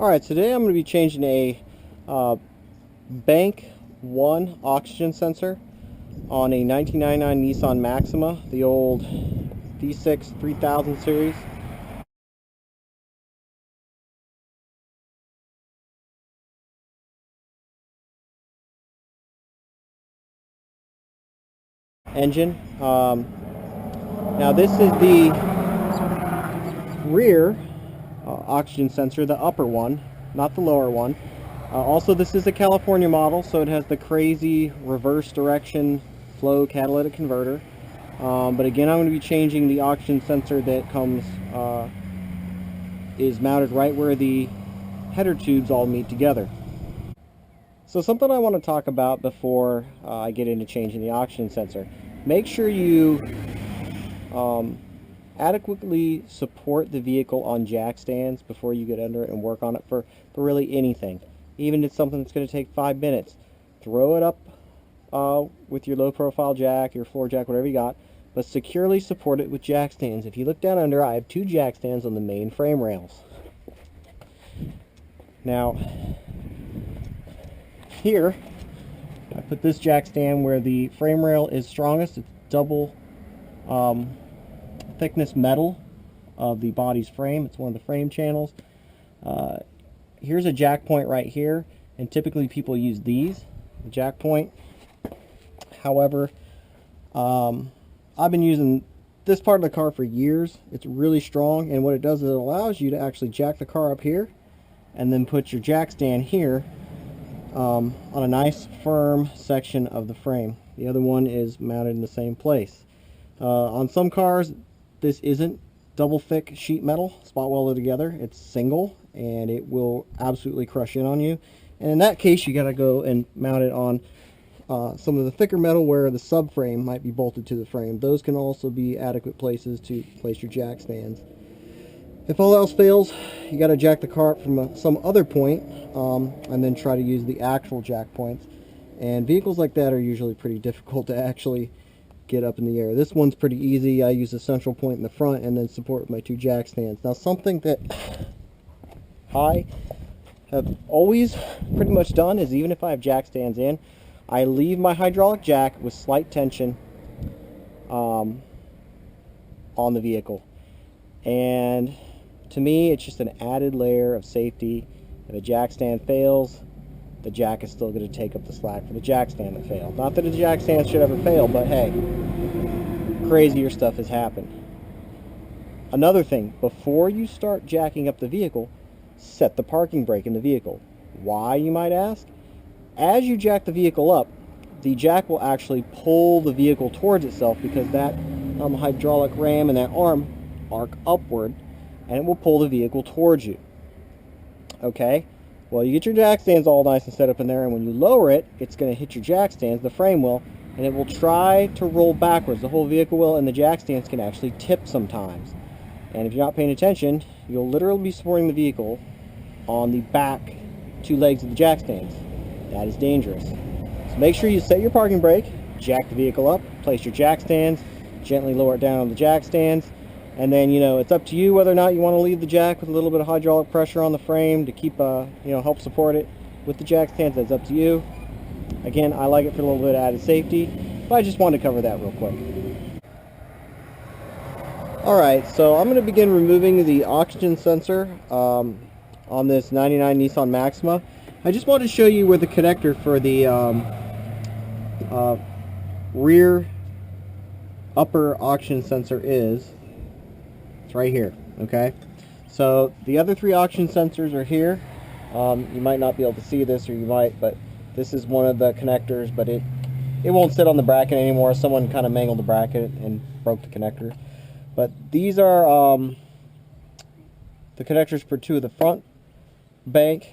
Alright, today I'm going to be changing a bank 1 oxygen sensor on a 1999 Nissan Maxima, the old V6 3000 series. Engine. Now this is the rear oxygen sensor, the upper one, not the lower one. Also, this is a California model, so it has the crazy reverse direction flow catalytic converter. But again, I'm going to be changing the oxygen sensor that comes is mounted right where the header tubes all meet together. So something I want to talk about before I get into changing the oxygen sensor. Make sure you adequately support the vehicle on jack stands before you get under it and work on it for really anything. Even if it's something that's going to take 5 minutes, throw it up with your low profile jack, your floor jack, whatever you got, but securely support it with jack stands. If you look down under, I have 2 jack stands on the main frame rails. Now, here, I put this jack stand where the frame rail is strongest. It's double thickness metal of the body's frame. It's one of the frame channels. Here's a jack point right here, and typically people use these, the jack point. However, I've been using this part of the car for years. It's really strong, and what it does is it allows you to actually jack the car up here and then put your jack stand here on a nice firm section of the frame. The other one is mounted in the same place. On some cars, this isn't double thick sheet metal spot welded together. It's single, and it will absolutely crush in on you. And in that case, you got to go and mount it on some of the thicker metal where the subframe might be bolted to the frame. Those can also be adequate places to place your jack stands. If all else fails, you got to jack the car up from some other point and then try to use the actual jack points. And vehicles like that are usually pretty difficult to actually get up in the air. This one's pretty easy. I use a central point in the front and then support with my 2 jack stands. Now, something that I have always pretty much done is, even if I have jack stands in, I leave my hydraulic jack with slight tension on the vehicle. And to me, it's just an added layer of safety. If a jack stand fails, the jack is still going to take up the slack for the jack stand that failed. Not that a jack stand should ever fail, but hey, crazier stuff has happened. Another thing, before you start jacking up the vehicle, set the parking brake in the vehicle. Why, you might ask? As you jack the vehicle up, the jack will actually pull the vehicle towards itself, because that hydraulic ram and that arm arc upward, and it will pull the vehicle towards you. Okay? Well, you get your jack stands all nice and set up in there, and when you lower it, it's going to hit your jack stands, the frame will, and it will try to roll backwards. The whole vehicle will, and the jack stands can actually tip sometimes. And if you're not paying attention, you'll literally be supporting the vehicle on the back 2 legs of the jack stands. That is dangerous. So make sure you set your parking brake, jack the vehicle up, place your jack stands, gently lower it down on the jack stands, and then, it's up to you whether or not you want to leave the jack with a little bit of hydraulic pressure on the frame to keep, help support it with the jack stands. That's up to you. Again, I like it for a little bit of added safety, but I just wanted to cover that real quick. Alright, so I'm going to begin removing the oxygen sensor on this 99 Nissan Maxima. I just wanted to show you where the connector for the rear upper oxygen sensor is. It's right here, okay? So the other 3 oxygen sensors are here. You might not be able to see this, or you might, but this is one of the connectors, but it won't sit on the bracket anymore. Someone kind of mangled the bracket and broke the connector. But these are the connectors for 2 of the front bank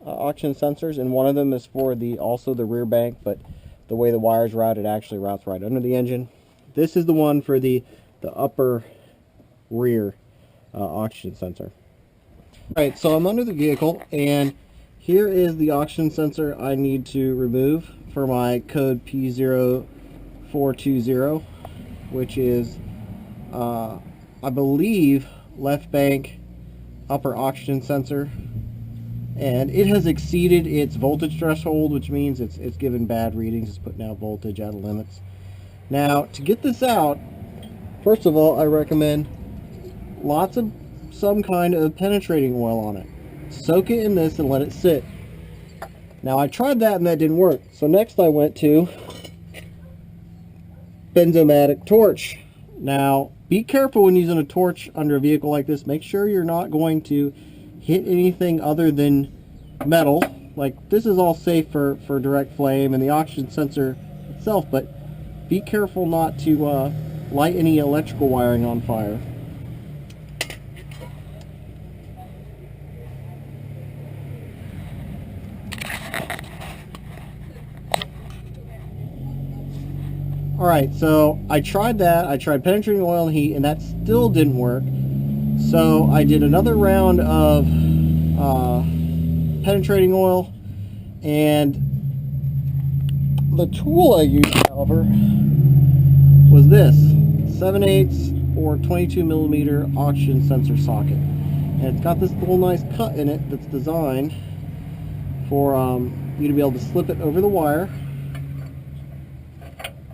oxygen sensors, and one of them is for also the rear bank, but the way the wires route, it actually routes right under the engine. This is the one for the upper rear oxygen sensor. Alright, so I'm under the vehicle, and here is the oxygen sensor I need to remove for my code P0420, which is I believe left bank upper oxygen sensor and it has exceeded its voltage threshold, which means it's given bad readings. It's putting out voltage out of limits. Now, to get this out, first of all, I recommend lots of some kind of penetrating oil on it. Soak it in this and let it sit. Now, I tried that and that didn't work. So next I went to benzomatic torch. Now, be careful when using a torch under a vehicle like this. Make sure you're not going to hit anything other than metal. Like, this is all safe for direct flame and the oxygen sensor itself, but be careful not to light any electrical wiring on fire. Alright, so I tried that. I tried penetrating oil and heat, and that still didn't work. So I did another round of penetrating oil, and the tool I used, however, was this 7/8 or 22mm oxygen sensor socket. And it's got this little nice cut in it that's designed for you to be able to slip it over the wire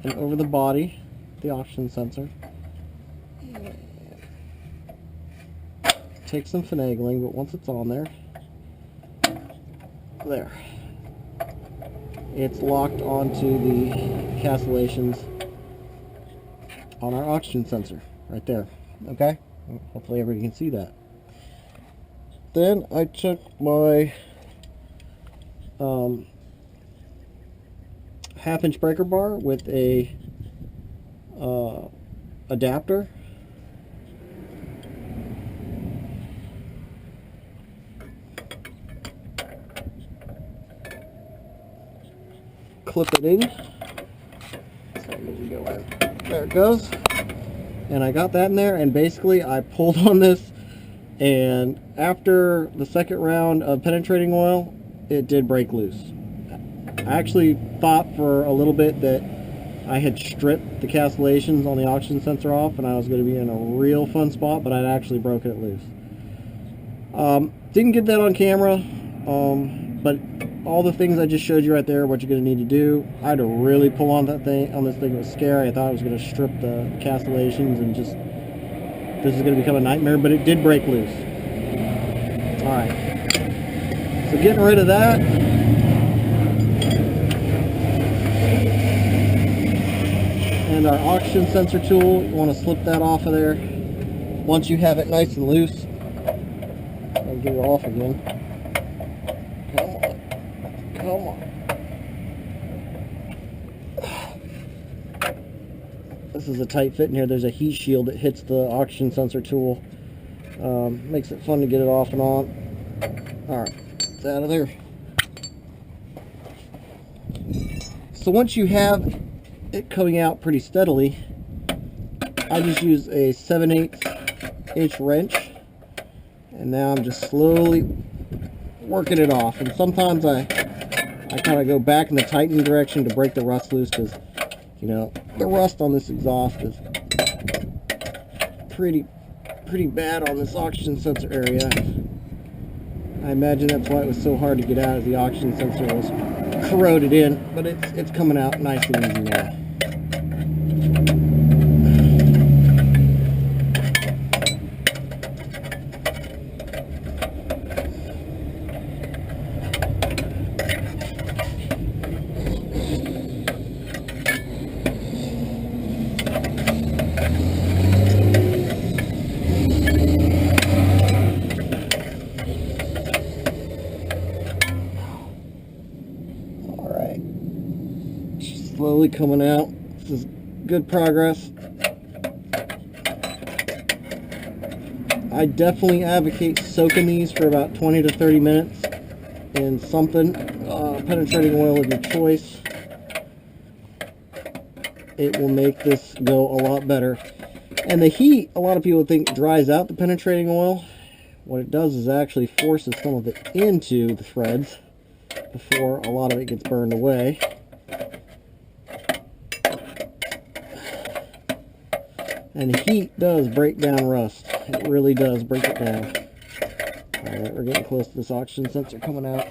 and over the body, the oxygen sensor. Take some finagling, but once it's on there, it's locked onto the castellations on our oxygen sensor, right there. Okay? Hopefully everybody can see that. Then I took my half-inch breaker bar with a adapter, clip it in. There it goes. And I got that in there, and basically I pulled on this, and after the second round of penetrating oil, it did break loose. I actually thought for a little bit that I had stripped the castellations on the oxygen sensor off and I was going to be in a real fun spot, but I'd actually broken it loose. Didn't get that on camera, but all the things I just showed you right there, what you're going to need to do. I had to really pull on that thing. On this thing, it was scary. I thought I was going to strip the castellations and just, this is going to become a nightmare, but it did break loose. Alright, so getting rid of that. And our oxygen sensor tool, you want to slip that off of there. Once you have it nice and loose, I'll get it off again. Come on. Come on. This is a tight fit in here. There's a heat shield that hits the oxygen sensor tool. Makes it fun to get it off and on. Alright, it's out of there. So once you have it coming out pretty steadily, I just use a 7/8 inch wrench, and now I'm just slowly working it off. And sometimes I kind of go back in the tightening direction to break the rust loose, because you know the rust on this exhaust is pretty bad on this oxygen sensor area. I imagine that's why it was so hard to get out, as the oxygen sensor was corroded in, but it's coming out nice and easy now. Slowly coming out. This is good progress. I definitely advocate soaking these for about 20 to 30 minutes in something, penetrating oil of your choice. It will make this go a lot better. And the heat, a lot of people think, dries out the penetrating oil. What it does is actually forces some of it into the threads before a lot of it gets burned away. And the heat does break down rust. It really does break it down. Alright, we're getting close to this oxygen sensor coming out.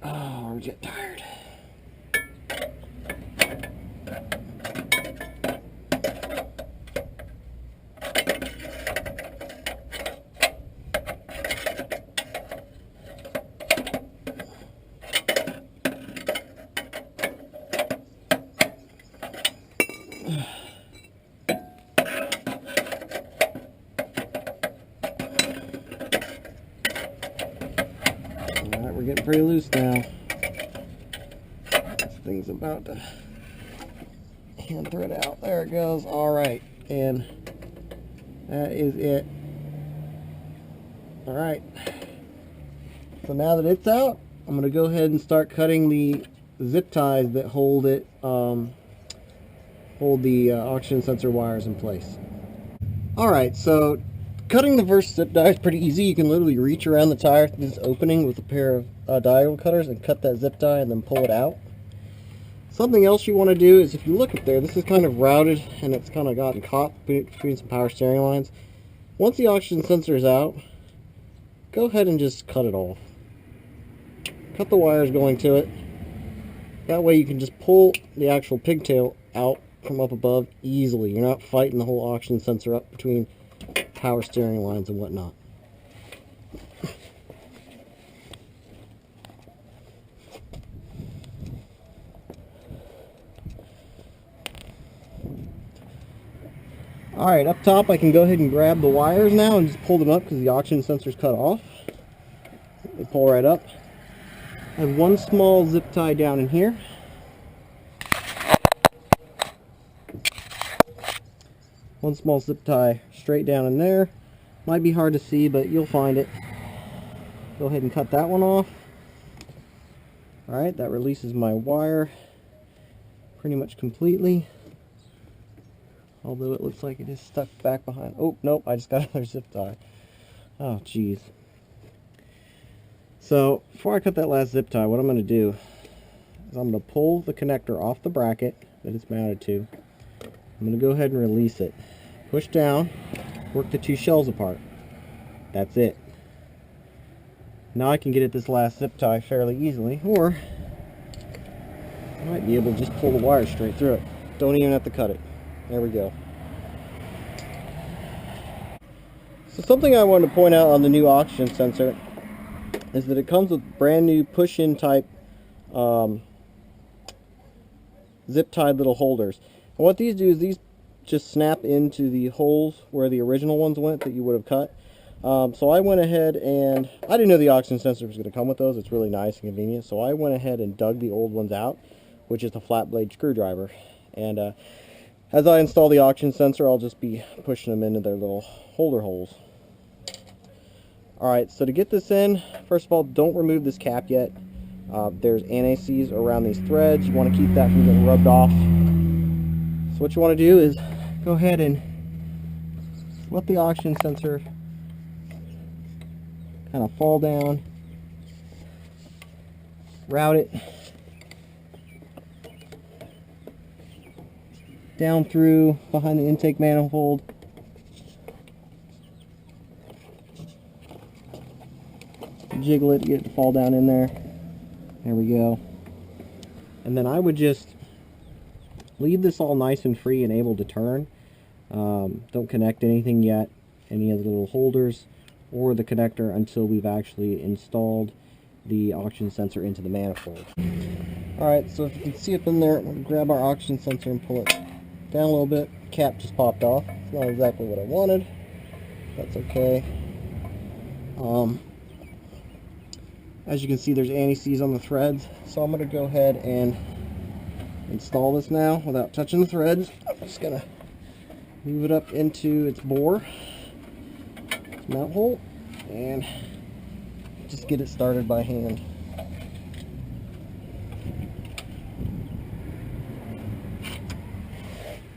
Oh, we're getting tired. Alright, we're getting pretty loose now. This thing's about to hand thread out. There it goes. Alright, and that is it. Alright. So now that it's out, I'm going to go ahead and start cutting the zip ties that hold it, hold the oxygen sensor wires in place. Alright, so cutting the first zip tie is pretty easy. You can literally reach around the tire through this opening with a pair of diagonal cutters and cut that zip tie and then pull it out. Something else you want to do is, if you look up there, this is kind of routed and it's kind of gotten caught between some power steering lines. Once the oxygen sensor is out, go ahead and just cut it off. Cut the wires going to it. That way you can just pull the actual pigtail out from up above easily. You're not fighting the whole oxygen sensor up between power steering lines and whatnot. Alright, up top I can go ahead and grab the wires now and just pull them up because the oxygen sensor's cut off. They pull right up. I have one small zip tie down in here. One small zip tie straight down in there. Might be hard to see, but you'll find it. Go ahead and cut that one off. Alright, that releases my wire pretty much completely. Although it looks like it is stuck back behind. Oh, nope, I just got another zip tie. Oh, jeez. So, before I cut that last zip tie, what I'm going to do is I'm going to pull the connector off the bracket that it's mounted to. I'm going to go ahead and release it. Push down, work the two shells apart. That's it. Now I can get at this last zip tie fairly easily, or I might be able to just pull the wire straight through it. Don't even have to cut it. There we go. So something I wanted to point out on the new oxygen sensor is that it comes with brand new push-in type zip-tied little holders. And what these do is these just snap into the holes where the original ones went that you would have cut. So I went ahead and I didn't know the oxygen sensor was going to come with those. It's really nice and convenient. So I went ahead and dug the old ones out, which is the flat blade screwdriver. And as I install the oxygen sensor, I'll just be pushing them into their little holder holes. Alright, so to get this in, first of all, don't remove this cap yet. There's anti-seize around these threads. You want to keep that from getting rubbed off. So what you want to do is go ahead and let the oxygen sensor kind of fall down. Route it down through behind the intake manifold. Jiggle it to get it to fall down in there. There we go. And then I would just leave this all nice and free and able to turn. Don't connect anything yet, any of the little holders or the connector, until we've actually installed the oxygen sensor into the manifold. Alright, so if you can see up in there, I'm going to grab our oxygen sensor and pull it down a little bit. Cap just popped off. It's not exactly what I wanted. That's okay. As you can see, there's anti-seize on the threads, so I'm going to go ahead and install this now without touching the threads. I'm just going to move it up into its bore, its mount hole, and just get it started by hand.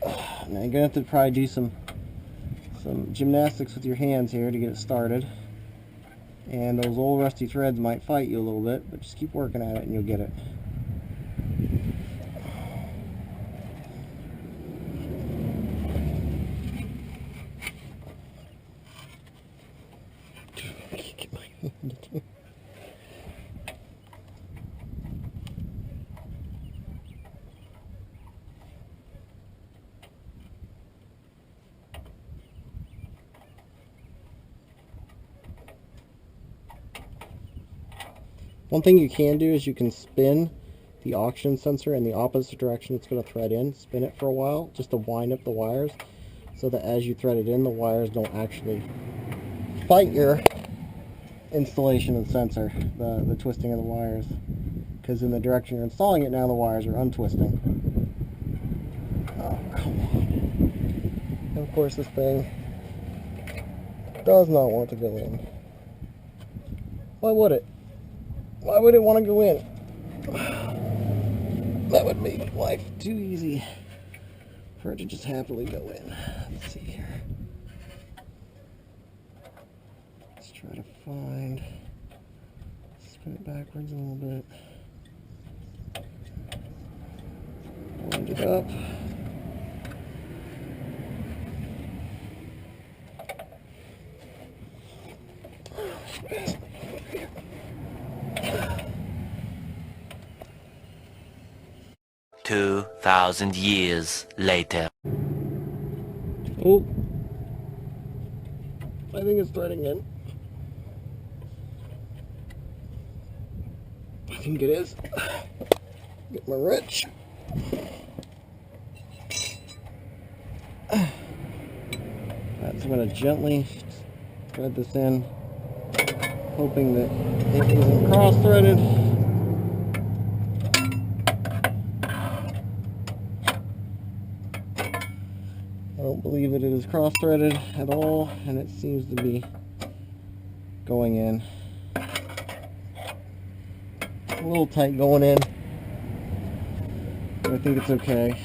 Now you're going to have to probably do some gymnastics with your hands here to get it started. And those old rusty threads might fight you a little bit, but just keep working at it and you'll get it. One thing you can do is you can spin the oxygen sensor in the opposite direction it's going to thread in. Spin it for a while just to wind up the wires so that as you thread it in, the wires don't actually fight your installation of the sensor, the twisting of the wires. Because in the direction you're installing it now, the wires are untwisting. Oh, come on. And of course this thing does not want to go in. Why would it? Why would it want to go in? That would make life too easy for it to just happily go in. Let's see here. Let's try to find, spin it backwards a little bit. Wind it up. $2,000 years later. Oh, I think it's threading in. I think it is. Get my wrench. Alright, so I'm going to gently thread this in, hoping that it isn't cross-threaded. I don't believe that it is cross-threaded at all, and it seems to be going in. A little tight going in, but I think it's okay.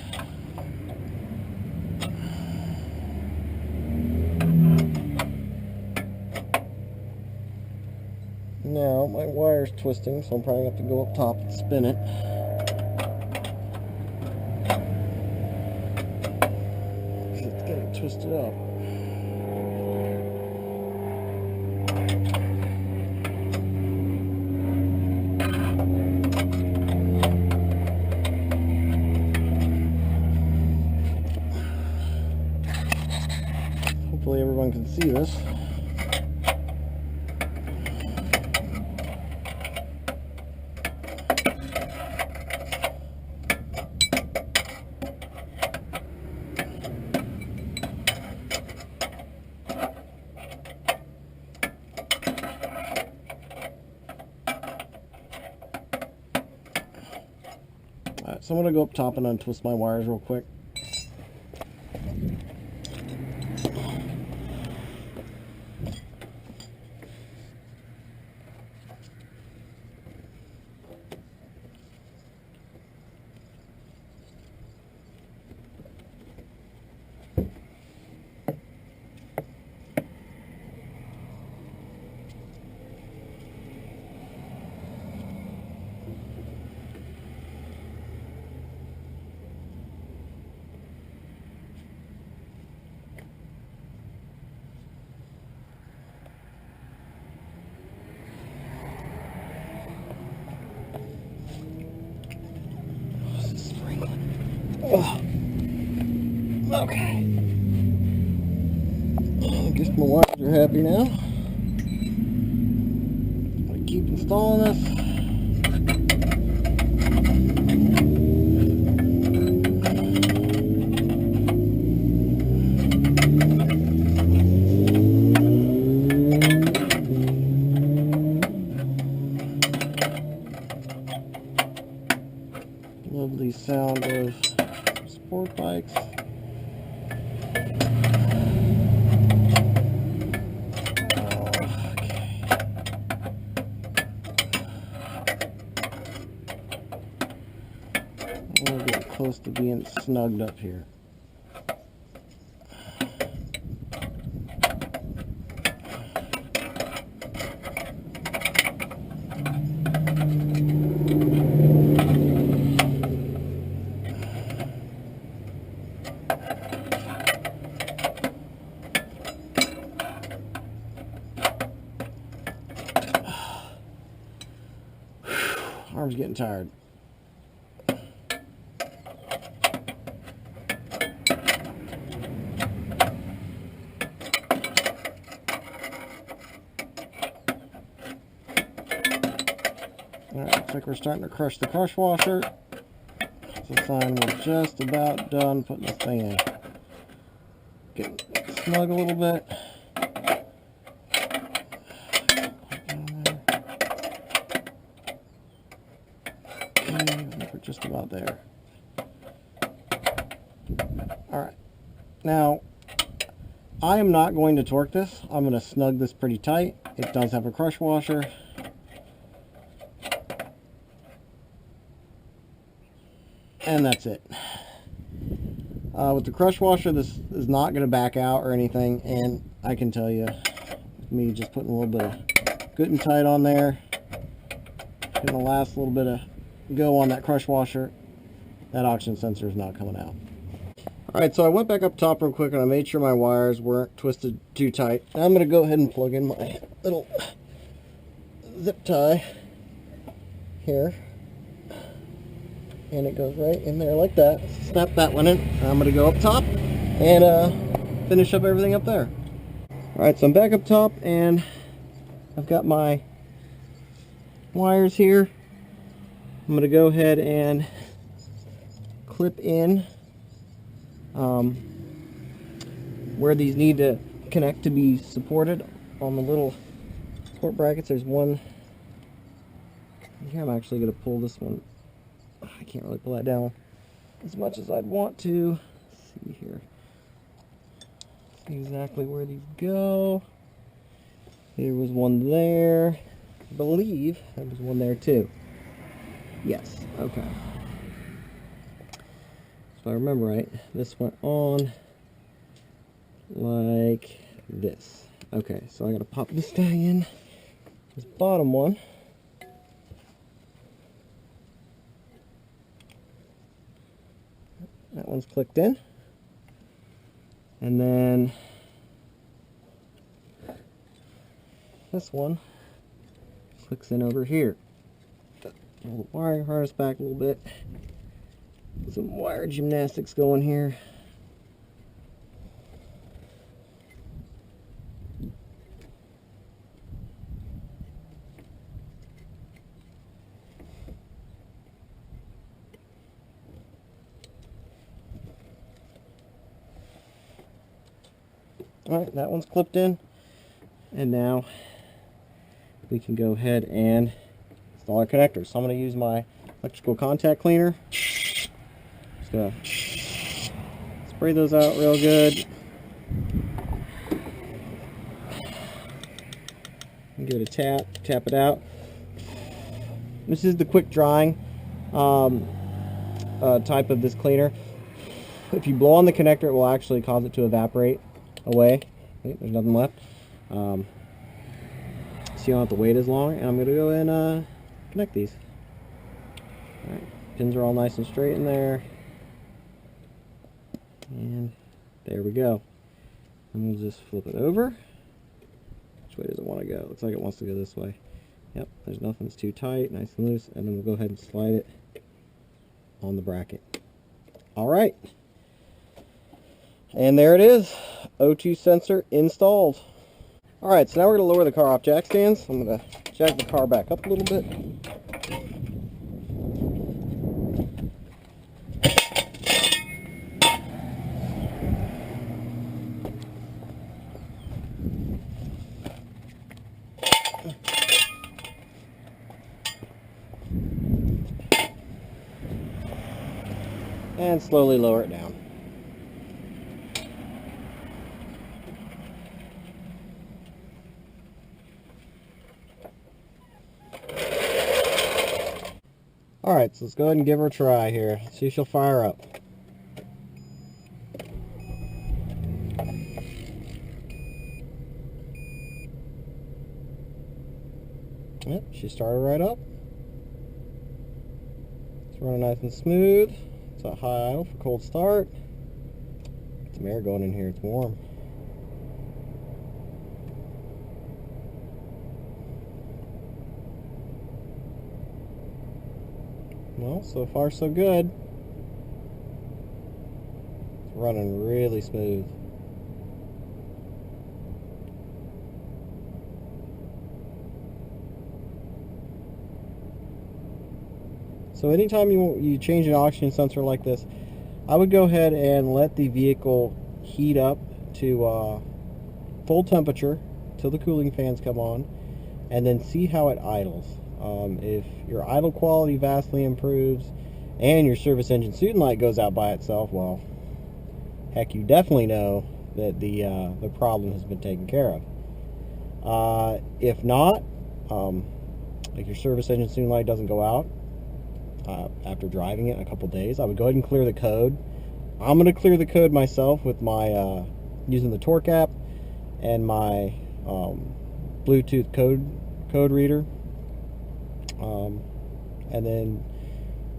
Now, my wire's twisting, so I'm probably going to have to go up top and spin it. It's getting twisted up. Hopefully everyone can see this. Alright, so I'm going to go up top and untwist my wires real quick. Oh. Okay. I guess my wires are happy now. I keep installing this. Lovely sound of sport bikes. We're getting close to being snugged up here. Arm's getting tired. Alright, looks like we're starting to crush the crush washer. It's a sign we're just about done putting this thing in. Getting snug a little bit. We're just about there. Alright. Now, I am not going to torque this. I'm going to snug this pretty tight. It does have a crush washer. And that's it. With the crush washer, this is not going to back out or anything. And I can tell you, me just putting a little bit of good and tight on there, getting the last little bit of go on that crush washer, that oxygen sensor is not coming out. Alright, so I went back up top real quick and I made sure my wires weren't twisted too tight. Now I'm going to go ahead and plug in my little zip tie here. And it goes right in there like that. Snap that one in. I'm going to go up top and finish up everything up there. Alright, so I'm back up top and I've got my wires here. I'm going to go ahead and clip in where these need to connect to be supported on the little support brackets. There's one here. I'm actually going to pull this one. I can't really pull that down as much as I'd want to. Let's see here. See exactly where these go. There was one there. I believe there was one there too. Yes, okay. If I remember right, this went on like this. Okay, so I gotta pop this guy in. This bottom one. That one's clicked in. And then this one clicks in over here. Pull the wiring harness back a little bit. Some wire gymnastics going here. Alright, that one's clipped in. And now we can go ahead and install our connectors. So I'm going to use my electrical contact cleaner. Just going to spray those out real good. And give it a tap it out. This is the quick drying type of this cleaner. If you blow on the connector, it will actually cause it to evaporate away. There's nothing left. So you don't have to wait as long. And I'm going to go and connect these. Alright, pins are all nice and straight in there. And there we go. And we'll just flip it over. Which way does it want to go? Looks like it wants to go this way. Yep, there's nothing's too tight, nice and loose. And then we'll go ahead and slide it on the bracket. Alright. And there it is. O2 sensor installed. Alright, so now we're going to lower the car off jack stands. I'm going to jack the car back up a little bit. And slowly lower it down. Alright, so let's go ahead and give her a try here. See if she'll fire up. Yep, she started right up. It's running nice and smooth. It's a high idle for cold start. Get some air going in here, it's warm. Well, so far so good. It's running really smooth. So anytime you change an oxygen sensor like this, I would go ahead and let the vehicle heat up to full temperature till the cooling fans come on, and then see how it idles. If your idle quality vastly improves and your service engine student light goes out by itself, well, heck, you definitely know that the problem has been taken care of. If not, like your service engine student light doesn't go out after driving it in a couple days, I would go ahead and clear the code. I'm going to clear the code myself with my using the torque app and my Bluetooth code reader, and then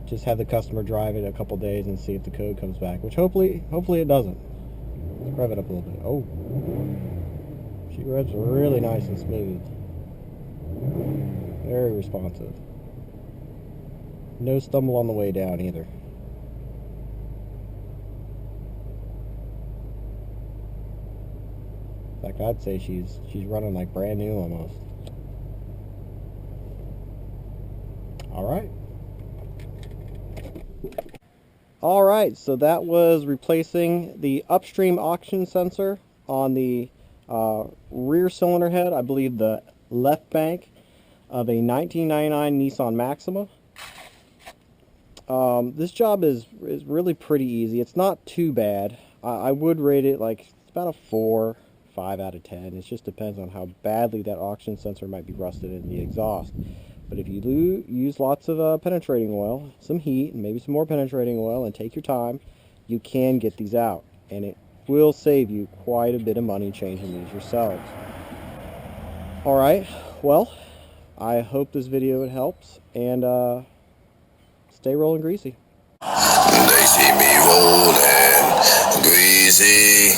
just have the customer drive it a couple days and see if the code comes back, which hopefully it doesn't. Let's rev it up a little bit. Oh, she revs really nice and smooth, very responsive. No stumble on the way down either. In fact, I'd say she's running like brand new almost. All right, so that was replacing the upstream oxygen sensor on the rear cylinder head, I believe the left bank of a 1999 Nissan Maxima. This job is really pretty easy. It's not too bad. I would rate it like it's about a 4, 5 out of 10. It just depends on how badly that oxygen sensor might be rusted in the exhaust. But if you do use lots of penetrating oil, some heat, and maybe some more penetrating oil, and take your time, you can get these out. And it will save you quite a bit of money changing these yourselves. Alright, well, I hope this video helps, and stay rolling greasy. They see me rolling greasy.